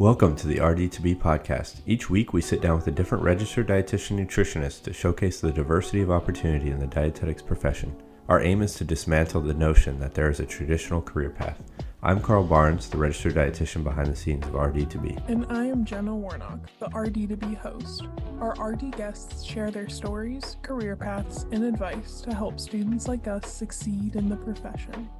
Welcome to the RD2BE Podcast. Each week we sit down with a different registered dietitian nutritionist to showcase the diversity of opportunity in the dietetics profession. Our aim is to dismantle the notion that there is a traditional career path. I'm Carl Barnes, the registered dietitian behind the scenes of RD2BE. And I am Jenna Warnock, the RD2BE host. Our RD guests share their stories, career paths, and advice to help students like us succeed in the profession.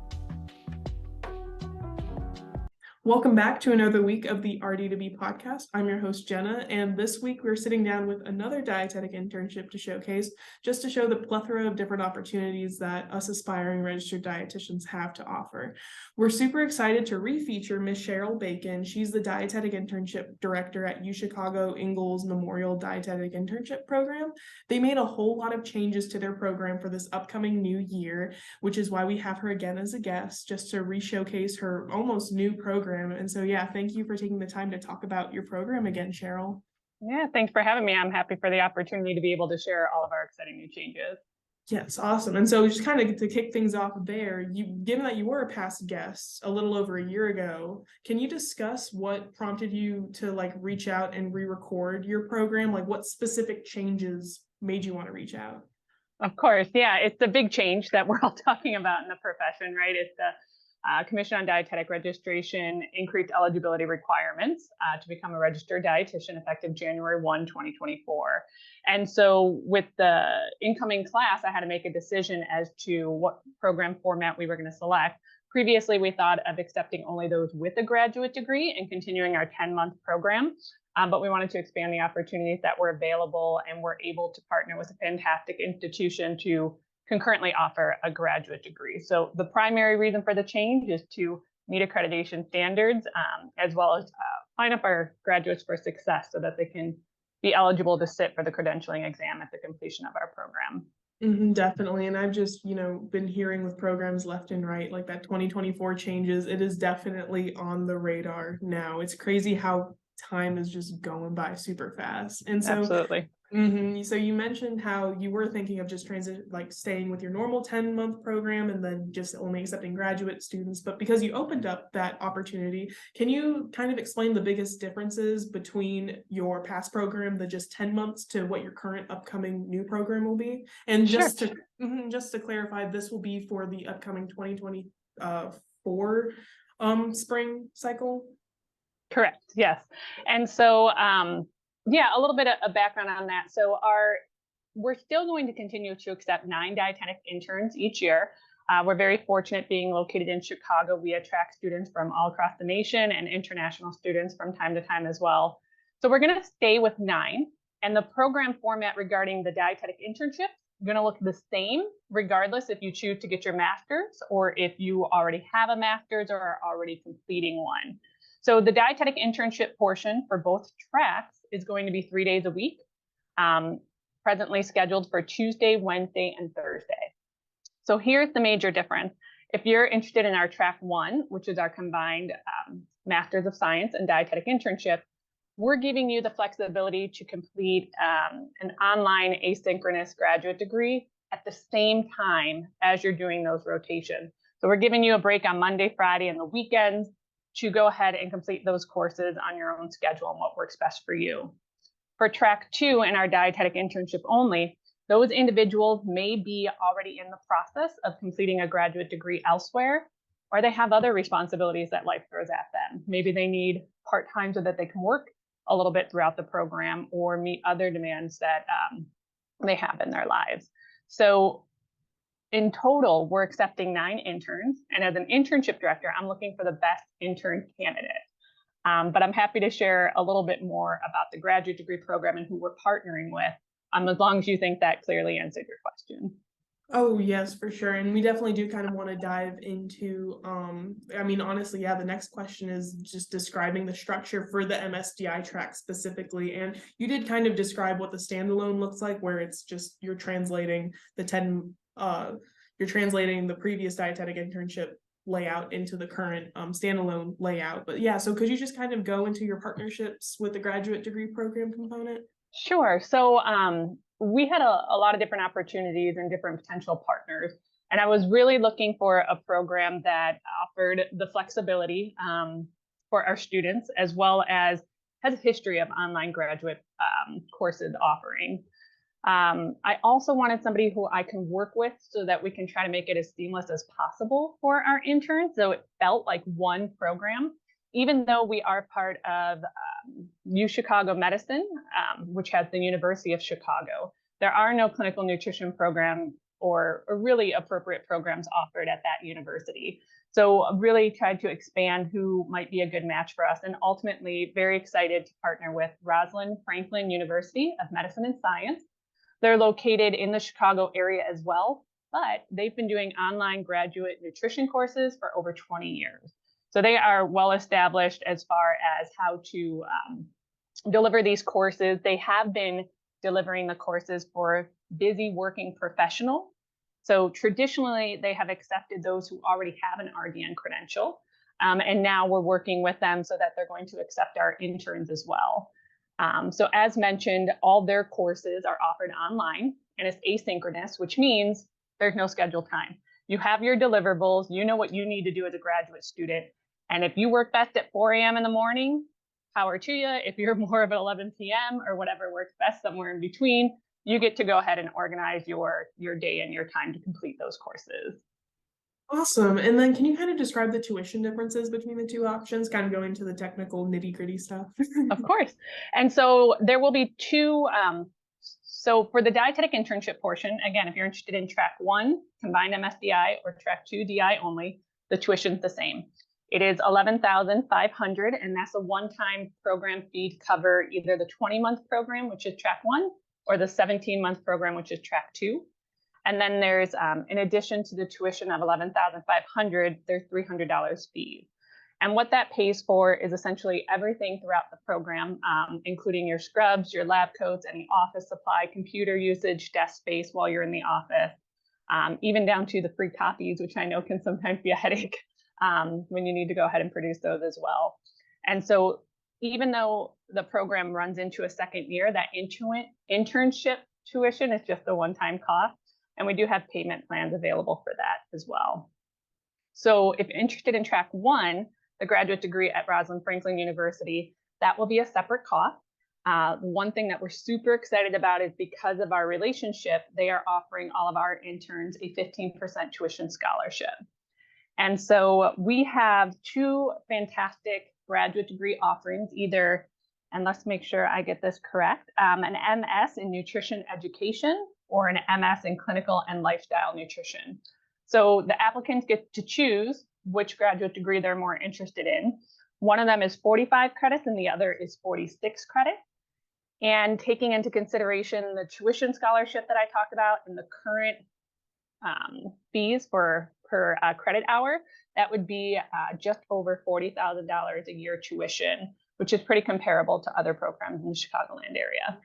Welcome back to another week of the RD2BE Podcast. I'm your host, Jenna, and this week we're sitting down with another dietetic internship to showcase, just to show the plethora of different opportunities that us aspiring registered dietitians have to offer. We're super excited to re-feature Miss Cheryl Bacon. She's the Dietetic Internship Director at UChicago Ingalls Memorial Dietetic Internship Program. They made a whole lot of changes to their program for this upcoming new year, which is why we have her again as a guest, just to re-showcase her almost new program. And so, thank you for taking the time to talk about your program again, Cheryl. Yeah, thanks for having me. I'm happy for the opportunity to be able to share all of our exciting new changes. Yes, awesome. And so just kind of to kick things off there, given that you were a past guest a little over a year ago, can you discuss what prompted you to reach out and re-record your program? What specific changes made you want to reach out? Of course. Yeah, it's a big change that we're all talking about in the profession, right? It's the Commission on Dietetic Registration increased eligibility requirements to become a registered dietitian effective January 1, 2024. And so with the incoming class, I had to make a decision as to what program format we were going to select. Previously, we thought of accepting only those with a graduate degree and continuing our 10-month program. But we wanted to expand the opportunities that were available, and we're able to partner with a fantastic institution to concurrently offer a graduate degree. So the primary reason for the change is to meet accreditation standards, as well as line up our graduates for success so that they can be eligible to sit for the credentialing exam at the completion of our program. Definitely. And I've just, been hearing with programs left and right, like that 2024 changes. It is definitely on the radar now. It's crazy how time is just going by super fast. And so Absolutely. So you mentioned how you were thinking of just staying with your normal 10-month program and then just only accepting graduate students. But because you opened up that opportunity, can you kind of explain the biggest differences between your past program, the just 10 months, to what your current upcoming new program will be? And just to clarify, this will be for the upcoming 2024 spring cycle? Correct. Yes. And so, a little bit of background on that. So we're still going to continue to accept 9 dietetic interns each year. We're very fortunate being located in Chicago. We attract students from all across the nation and international students from time to time as well. So we're going to stay with 9. And the program format regarding the dietetic internship is going to look the same, regardless if you choose to get your master's or if you already have a master's or are already completing one. So the dietetic internship portion for both tracks is going to be 3 days a week, presently scheduled for Tuesday, Wednesday, and Thursday. So here's the major difference. If you're interested in our track 1, which is our combined Masters of Science and Dietetic Internship, we're giving you the flexibility to complete an online asynchronous graduate degree at the same time as you're doing those rotations. So we're giving you a break on Monday, Friday, and the weekends to go ahead and complete those courses on your own schedule and what works best for you. For track 2 in our dietetic internship only, those individuals may be already in the process of completing a graduate degree elsewhere, or they have other responsibilities that life throws at them. Maybe they need part-time so that they can work a little bit throughout the program or meet other demands that they have in their lives. So in total, we're accepting 9 interns, and as an internship director, I'm looking for the best intern candidate. But I'm happy to share a little bit more about the graduate degree program and who we're partnering with, as long as you think that clearly answered your question. Oh, yes, for sure. And we definitely do kind of want to dive into, honestly, the next question is just describing the structure for the MSDI track specifically. And you did kind of describe what the standalone looks like, where it's just you're translating the previous dietetic internship layout into the current standalone layout. But so could you just kind of go into your partnerships with the graduate degree program component? Sure. So we had a lot of different opportunities and different potential partners. And I was really looking for a program that offered the flexibility for our students, as well as has a history of online graduate courses offering. I also wanted somebody who I can work with so that we can try to make it as seamless as possible for our interns. So it felt like one program, even though we are part of UChicago Medicine, which has the University of Chicago. There are no clinical nutrition programs or really appropriate programs offered at that university. So really tried to expand who might be a good match for us, and ultimately very excited to partner with Rosalind Franklin University of Medicine and Science. They're located in the Chicago area as well, but they've been doing online graduate nutrition courses for over 20 years. So they are well established as far as how to deliver these courses. They have been delivering the courses for busy working professionals. So traditionally, they have accepted those who already have an RDN credential. And now we're working with them so that they're going to accept our interns as well. So as mentioned, all their courses are offered online and it's asynchronous, which means there's no scheduled time. You have your deliverables, you know what you need to do as a graduate student. And if you work best at 4 a.m. in the morning, power to you. If you're more of an 11 p.m. or whatever works best, somewhere in between, you get to go ahead and organize your day and your time to complete those courses. Awesome. And then can you kind of describe the tuition differences between the two options, kind of going to the technical nitty-gritty stuff? Of course. And so there will be two. So for the dietetic internship portion, again, if you're interested in track 1, combined MSDI, or track 2, DI only, the tuition's the same. It is $11,500, and that's a one-time program fee to cover either the 20-month program, which is track 1, or the 17-month program, which is track 2. And then there's, in addition to the tuition of $11,500, there's $300 fees. And what that pays for is essentially everything throughout the program, including your scrubs, your lab coats, any office supply, computer usage, desk space while you're in the office, even down to the free copies, which I know can sometimes be a headache when you need to go ahead and produce those as well. And so even though the program runs into a second year, that internship tuition is just a one-time cost. And we do have payment plans available for that as well. So if you're interested in track 1, the graduate degree at Rosalind Franklin University, that will be a separate cost. One thing that we're super excited about is because of our relationship, they are offering all of our interns a 15% tuition scholarship. And so we have 2 fantastic graduate degree offerings, either, and let's make sure I get this correct, an MS in nutrition education or an MS in clinical and lifestyle nutrition. So the applicants get to choose which graduate degree they're more interested in. One of them is 45 credits and the other is 46 credits. And taking into consideration the tuition scholarship that I talked about and the current fees per credit hour, that would be just over $40,000 a year tuition, which is pretty comparable to other programs in the Chicagoland area.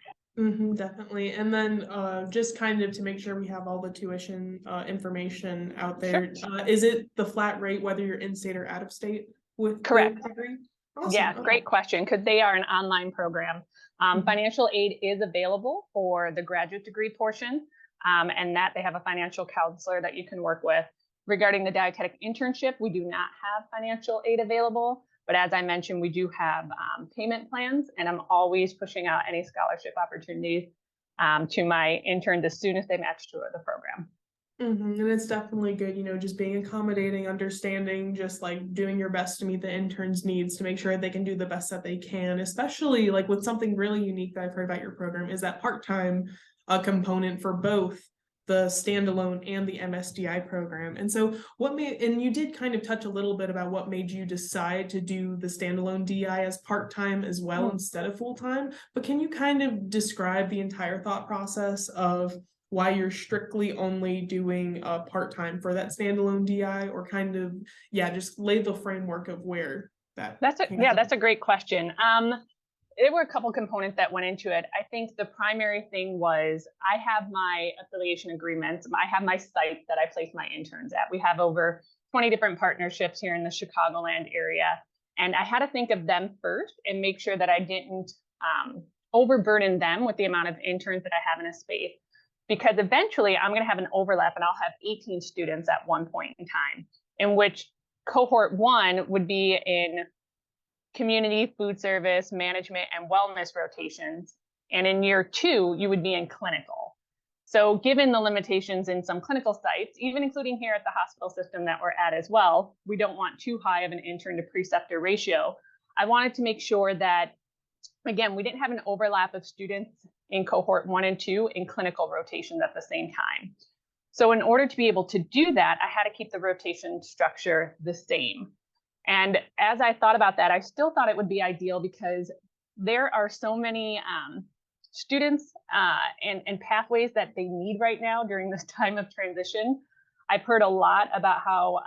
Definitely. And then just kind of to make sure we have all the tuition information out there, Sure. Is it the flat rate whether you're in state or out of state with Correct. the degree? Awesome. Yeah, great question, because they are an online program. Financial aid is available for the graduate degree portion, and that they have a financial counselor that you can work with. Regarding the dietetic internship, we do not have financial aid available. But as I mentioned, we do have payment plans, and I'm always pushing out any scholarship opportunities to my interns as soon as they match to the program. And it's definitely good, just being accommodating, understanding, just like doing your best to meet the interns' needs to make sure they can do the best that they can, especially like with something really unique that I've heard about your program is that part-time component for both the standalone and the MSDI program. And so and you did kind of touch a little bit about what made you decide to do the standalone DI as part-time as well instead of full-time, but can you kind of describe the entire thought process of why you're strictly only doing part-time for that standalone DI, or kind of, just lay the framework of where that's a great question. There were a couple components that went into it. I think the primary thing was I have my affiliation agreements. I have my sites that I place my interns at. We have over 20 different partnerships here in the Chicagoland area. And I had to think of them first and make sure that I didn't overburden them with the amount of interns that I have in a space. Because eventually I'm going to have an overlap and I'll have 18 students at one point in time, in which cohort 1 would be in community, food service, management, and wellness rotations. And in year 2, you would be in clinical. So given the limitations in some clinical sites, even including here at the hospital system that we're at as well, we don't want too high of an intern to preceptor ratio. I wanted to make sure that, again, we didn't have an overlap of students in cohort 1 and 2 in clinical rotations at the same time. So in order to be able to do that, I had to keep the rotation structure the same. And as I thought about that, I still thought it would be ideal because there are so many students and pathways that they need right now during this time of transition. I've heard a lot about how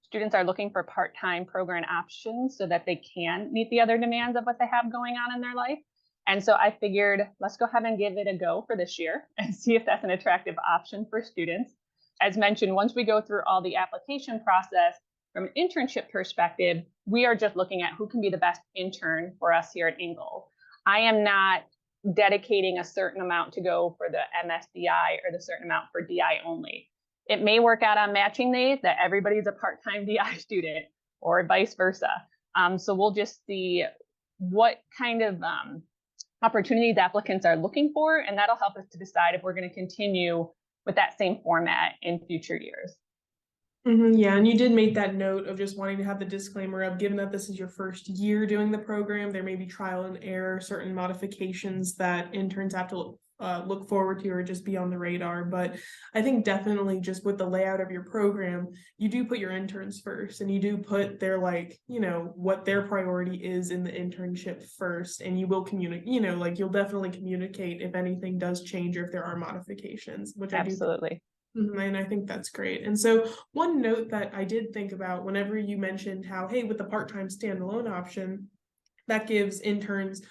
students are looking for part-time program options so that they can meet the other demands of what they have going on in their life. And so I figured, let's go ahead and give it a go for this year and see if that's an attractive option for students. As mentioned, once we go through all the application process, from an internship perspective, we are just looking at who can be the best intern for us here at Ingalls. I am not dedicating a certain amount to go for the MSDI or the certain amount for DI only. It may work out on matching days that everybody's a part-time DI student or vice versa. So we'll just see what kind of opportunities applicants are looking for, and that'll help us to decide if we're going to continue with that same format in future years. Yeah, and you did make that note of just wanting to have the disclaimer of, given that this is your first year doing the program, there may be trial and error, certain modifications that interns have to look forward to or just be on the radar. But I think definitely just with the layout of your program, you do put your interns first, and you do put their, like, you know, what their priority is in the internship first, and you will communicate, you know, like you'll definitely communicate if anything does change or if there are modifications, which Absolutely. And I think that's great. And so one note that I did think about whenever you mentioned how, hey, with the part-time standalone option, that gives interns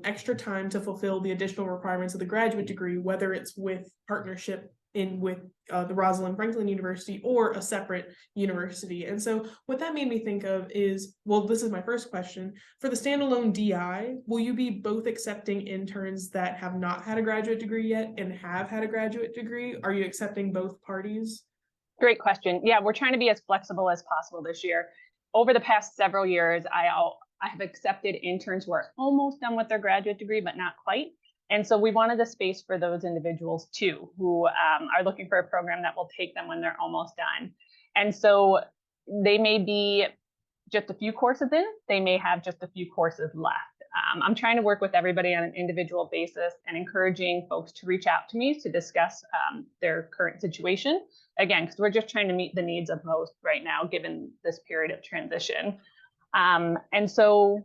extra time to fulfill the additional requirements of the graduate degree, whether it's with partnership with the Rosalind Franklin University or a separate university. And so what that made me think of is, well, this is my first question. For the standalone DI, will you be both accepting interns that have not had a graduate degree yet and have had a graduate degree? Are you accepting both parties? Great question. Yeah, we're trying to be as flexible as possible this year. Over the past several years, I have accepted interns who are almost done with their graduate degree, but not quite. And so we wanted a space for those individuals too, who are looking for a program that will take them when they're almost done. And so they may be just a few courses in, they may have just a few courses left. I'm trying to work with everybody on an individual basis and encouraging folks to reach out to me to discuss their current situation. Again, because we're just trying to meet the needs of most right now, given this period of transition. And so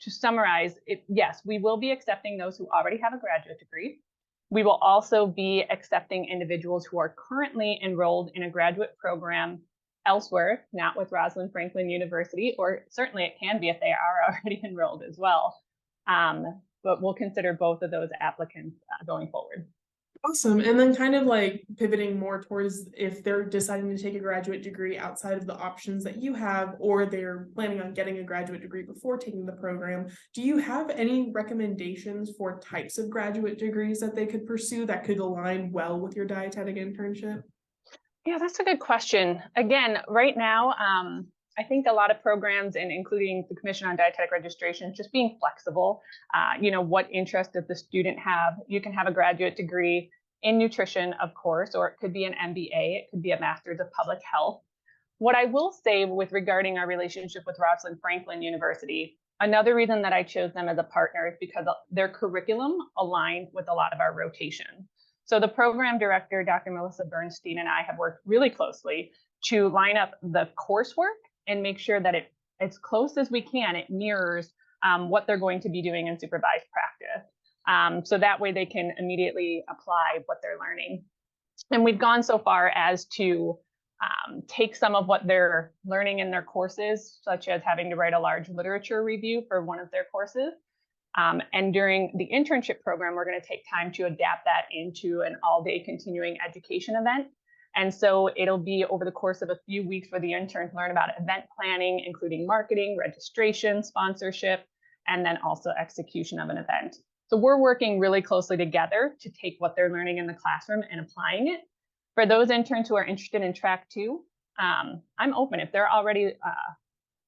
to summarize, yes, we will be accepting those who already have a graduate degree. We will also be accepting individuals who are currently enrolled in a graduate program elsewhere, not with Rosalind Franklin University, or certainly it can be if they are already enrolled as well. But we'll consider both of those applicants going forward. Awesome. And then kind of like pivoting more towards if they're deciding to take a graduate degree outside of the options that you have, or they're planning on getting a graduate degree before taking the program, do you have any recommendations for types of graduate degrees that they could pursue that could align well with your dietetic internship? Yeah, that's a good question. Again, right now, I think a lot of programs, and including the Commission on Dietetic Registration, just being flexible. You know, what interest does the student have? You can have a graduate degree in nutrition, of course, or it could be an MBA. It could be a Master's of Public Health. What I will say with regarding our relationship with Rosalind Franklin University, another reason that I chose them as a partner is because their curriculum aligned with a lot of our rotation. So the program director, Dr. Melissa Bernstein, and I have worked really closely to line up the coursework and make sure that as close as we can, it mirrors what they're going to be doing in supervised practice. So that way they can immediately apply what they're learning. And we've gone so far as to take some of what they're learning in their courses, such as having to write a large literature review for one of their courses. And during the internship program, we're going to take time to adapt that into an all-day continuing education event. And so it'll be over the course of a few weeks where the interns learn about event planning, including marketing, registration, sponsorship, and then also execution of an event. So we're working really closely together to take what they're learning in the classroom and applying it. For those interns who are interested in track 2, I'm open. If they're already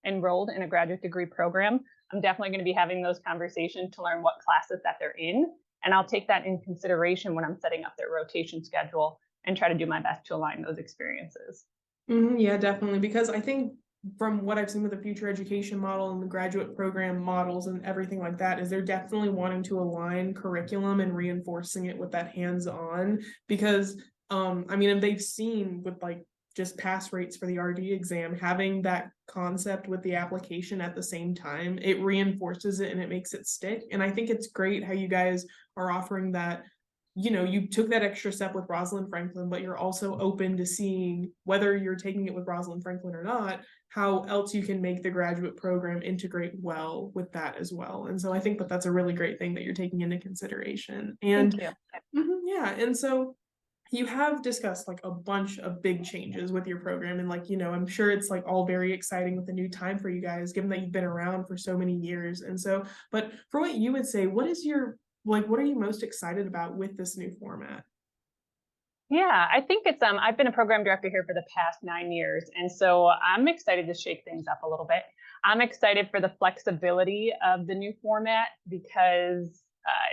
enrolled in a graduate degree program, I'm definitely going to be having those conversations to learn what classes that they're in. And I'll take that in consideration when I'm setting up their rotation schedule and try to do my best to align those experiences. Yeah, definitely. Because I think from what I've seen with the future education model and the graduate program models and everything like that, is they're definitely wanting to align curriculum and reinforcing it with that hands-on. Because I mean, they've seen with like just pass rates for the RD exam, having that concept with the application at the same time, it reinforces it and it makes it stick. And I think it's great how you guys are offering that. You know, you took that extra step with Rosalind Franklin, but you're also open to seeing, whether you're taking it with Rosalind Franklin or not, how else you can make the graduate program integrate well with that as well. And so I think that that's a really great thing that you're taking into consideration. And Thank you. yeah, and so you have discussed like a bunch of big changes with your program, and like, you know, I'm sure it's like all very exciting with the new time for you guys, given that you've been around for so many years. And so, but for what you would say, what is your, like, what are you most excited about with this new format? Yeah, I think it's I've been a program director here for the past 9 years, and so I'm excited to shake things up a little bit. I'm excited for the flexibility of the new format because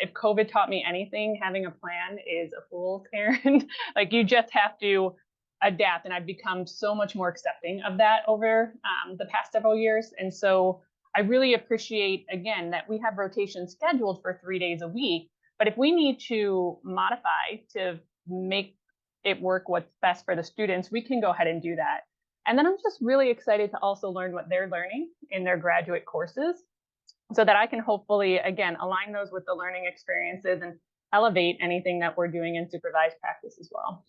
if COVID taught me anything, having a plan is a fool's errand. Like, you just have to adapt, and I've become so much more accepting of that over the past several years. And so I really appreciate, again, that we have rotations scheduled for 3 days a week, but if we need to modify to make it work what's best for the students, we can go ahead and do that. And then I'm just really excited to also learn what they're learning in their graduate courses so that I can hopefully, again, align those with the learning experiences and elevate anything that we're doing in supervised practice as well.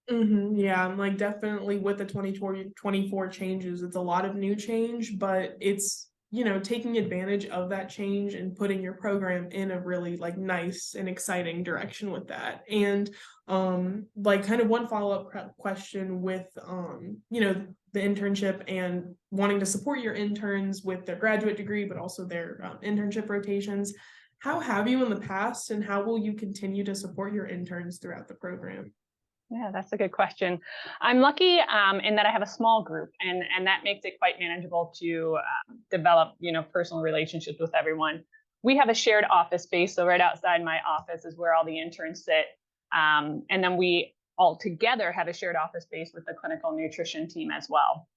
Yeah, I'm like, definitely with the 2024 changes, it's a lot of new change, but it's, you know, taking advantage of that change and putting your program in a really like nice and exciting direction with that. And like kind of one follow-up question with you know, the internship and wanting to support your interns with their graduate degree, but also their internship rotations. How have you in the past, and how will you continue to support your interns throughout the program? Yeah, that's a good question. I'm lucky in that I have a small group, and that makes it quite manageable to develop, you know, personal relationships with everyone. We have a shared office space, so right outside my office is where all the interns sit, and then we all together have a shared office space with the clinical nutrition team as well.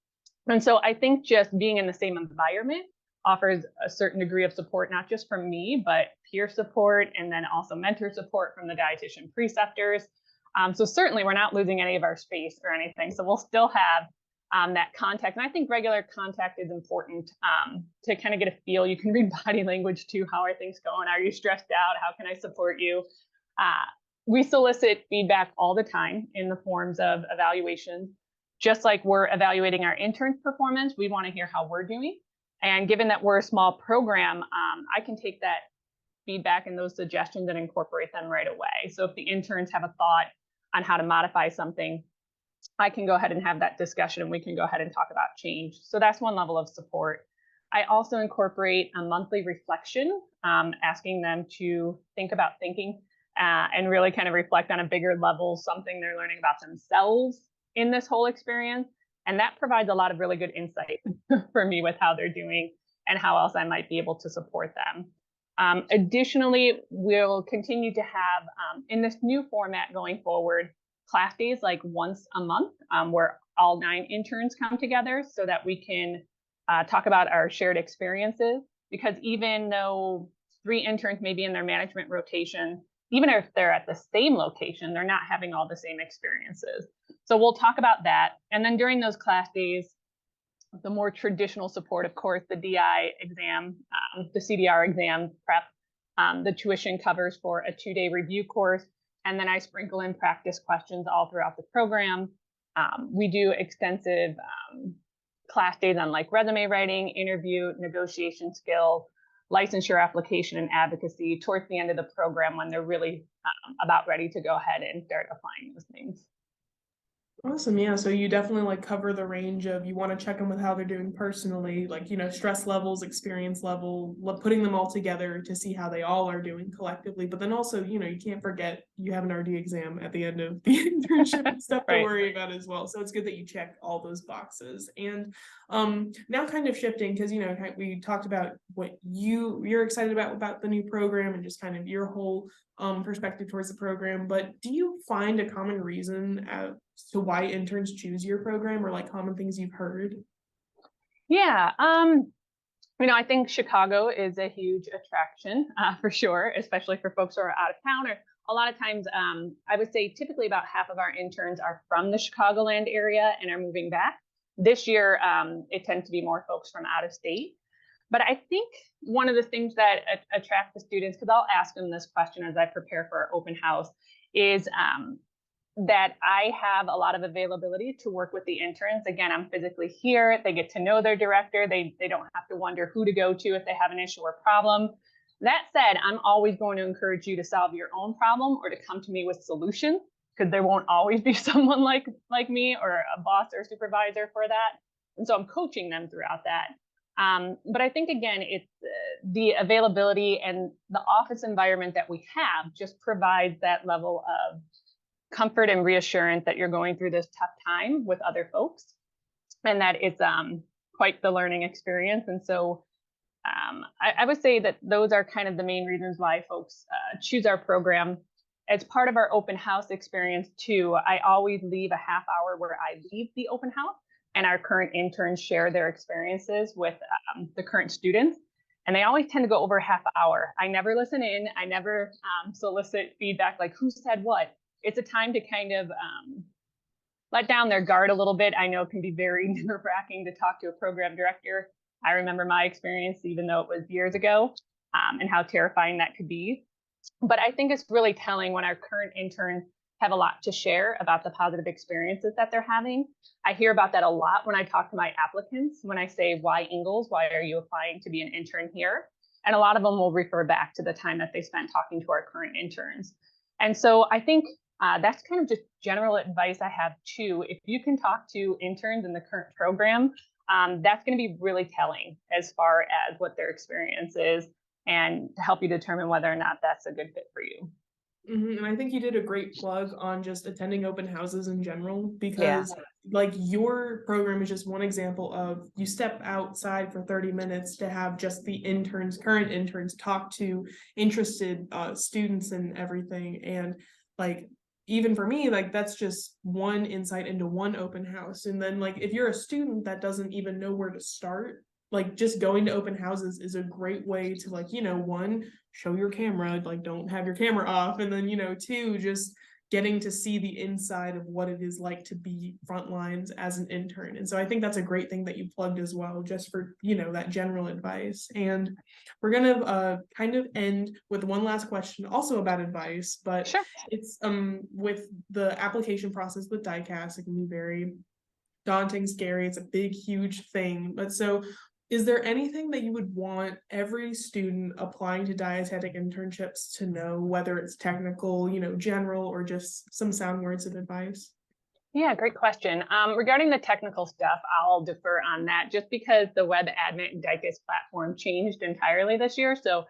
And so I think just being in the same environment offers a certain degree of support, not just from me, but peer support, and then also mentor support from the dietitian preceptors. So certainly we're not losing any of our space or anything. So we'll still have that contact. And I think regular contact is important to kind of get a feel. You can read body language too. How are things going? Are you stressed out? How can I support you? We solicit feedback all the time in the forms of evaluations. Just like we're evaluating our interns' performance, we want to hear how we're doing. And given that we're a small program, I can take that feedback and those suggestions and incorporate them right away. So if the interns have a thought on how to modify something, I can go ahead and have that discussion, and we can go ahead and talk about change. So that's one level of support. I also incorporate a monthly reflection, asking them to think about thinking and really kind of reflect on a bigger level, something they're learning about themselves in this whole experience. And that provides a lot of really good insight for me with how they're doing and how else I might be able to support them. Additionally, we'll continue to have, in this new format going forward, class days like once a month, where all 9 interns come together so that we can talk about our shared experiences. Because even though 3 interns may be in their management rotation, even if they're at the same location, they're not having all the same experiences. So we'll talk about that. And then during those class days, the more traditional support, of course, the DI exam, the CDR exam prep, the tuition covers for a 2-day review course, and then I sprinkle in practice questions all throughout the program. We do extensive class days on like resume writing, interview, negotiation skills, licensure application, and advocacy towards the end of the program when they're really about ready to go ahead and start applying those things. Awesome. Yeah. So you definitely like cover the range of, you want to check them with how they're doing personally, like, stress levels, experience level, putting them all together to see how they all are doing collectively. But then also, you can't forget you have an RD exam at the end of the internship and stuff to Right. worry about as well. So it's good that you check all those boxes. And now kind of shifting, because, we talked about what you're excited about the new program and just kind of your whole perspective towards the program. But do you find a common reason as to why interns choose your program, or like common things you've heard? Yeah. I think Chicago is a huge attraction for sure, especially for folks who are out of town. Or a lot of times, I would say typically about half of our interns are from the Chicagoland area and are moving back. This year, it tends to be more folks from out of state. But I think one of the things that attract the students, because I'll ask them this question as I prepare for our open house, is that I have a lot of availability to work with the interns. Again, I'm physically here. They get to know their director. They don't have to wonder who to go to if they have an issue or problem. That said, I'm always going to encourage you to solve your own problem or to come to me with solutions, because there won't always be someone like me or a boss or supervisor for that. And so I'm coaching them throughout that. But I think, again, it's the availability and the office environment that we have just provides that level of comfort and reassurance that you're going through this tough time with other folks, and that it's quite the learning experience. And so I would say that those are kind of the main reasons why folks choose our program. As part of our open house experience too, I always leave a half hour where I leave the open house and our current interns share their experiences with the current students. And they always tend to go over a half hour. I never listen in. I never solicit feedback like who said what. It's a time to kind of let down their guard a little bit. I know it can be very nerve-wracking to talk to a program director. I remember my experience, even though it was years ago, and how terrifying that could be. But I think it's really telling when our current interns have a lot to share about the positive experiences that they're having. I hear about that a lot when I talk to my applicants, when I say, why Ingalls? Why are you applying to be an intern here? And a lot of them will refer back to the time that they spent talking to our current interns. And so I think that's kind of just general advice I have too. If you can talk to interns in the current program, that's going to be really telling as far as what their experience is and to help you determine whether or not that's a good fit for you. And I think you did a great plug on just attending open houses in general, because like your program is just one example of, you step outside for 30 minutes to have just the current interns talk to interested students and everything. And like, even for me, like that's just one insight into one open house. And then like, if you're a student that doesn't even know where to start, like just going to open houses is a great way to like, one, show your camera, like don't have your camera off. And then, two, just getting to see the inside of what it is like to be front lines as an intern. And so I think that's a great thing that you plugged as well, just for, that general advice. And we're going to kind of end with one last question also about advice, but Sure. It's with the application process with DICAS, it can be very daunting, scary. It's a big, huge thing. But so is there anything that you would want every student applying to dietetic internships to know, whether it's technical, general, or just some sound words of advice? Yeah, great question. Regarding the technical stuff, I'll defer on that just because the web admin and DICAS platform changed entirely this year. So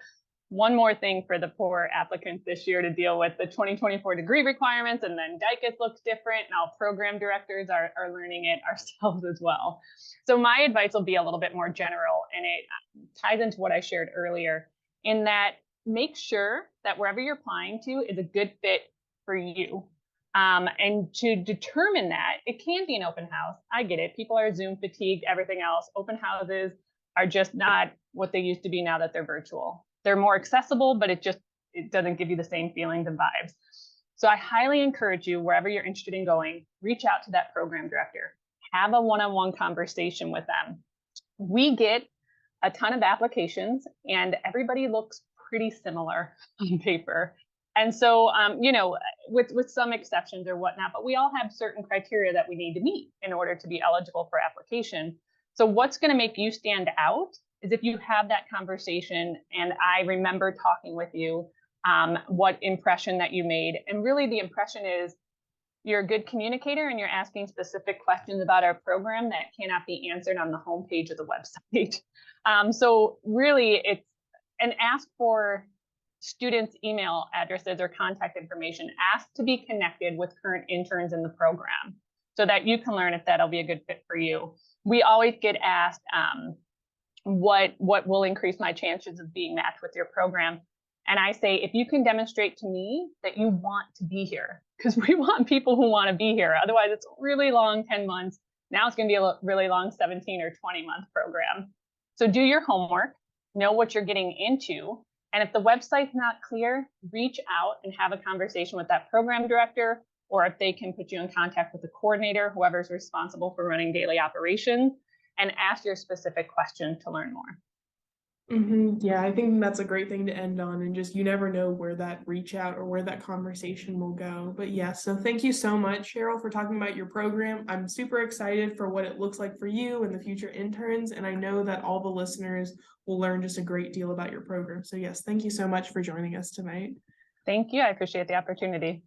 one more thing for the poor applicants this year to deal with, the 2024 degree requirements, and then DICAS looks different. Now program directors are learning it ourselves as well. So my advice will be a little bit more general, and it ties into what I shared earlier, in that make sure that wherever you're applying to is a good fit for you. And to determine that, it can be an open house. I get it. People are Zoom fatigued, everything else. Open houses are just not what they used to be now that they're virtual. They're more accessible, but it doesn't give you the same feelings and vibes. So I highly encourage you, wherever you're interested in going, reach out to that program director, have a one-on-one conversation with them. We get a ton of applications and everybody looks pretty similar on paper. And so, with some exceptions or whatnot, but we all have certain criteria that we need to meet in order to be eligible for application. So what's going to make you stand out is if you have that conversation and I remember talking with you, what impression that you made. And really the impression is you're a good communicator and you're asking specific questions about our program that cannot be answered on the homepage of the website. So really and ask for students' email addresses or contact information. Ask to be connected with current interns in the program so that you can learn if that'll be a good fit for you. We always get asked what will increase my chances of being matched with your program. And I say, if you can demonstrate to me that you want to be here, because we want people who want to be here. Otherwise, it's a really long 10 months. Now it's going to be a really long 17 or 20-month program. So do your homework, know what you're getting into. And if the website's not clear, reach out and have a conversation with that program director, or if they can put you in contact with the coordinator, whoever's responsible for running daily operations, and ask your specific question to learn more. Yeah, I think that's a great thing to end on, and just you never know where that reach out or where that conversation will go. But yeah, so thank you so much, Cheryl, for talking about your program. I'm super excited for what it looks like for you and the future interns, and I know that all the listeners will learn just a great deal about your program. So yes, thank you so much for joining us tonight. Thank you. I appreciate the opportunity.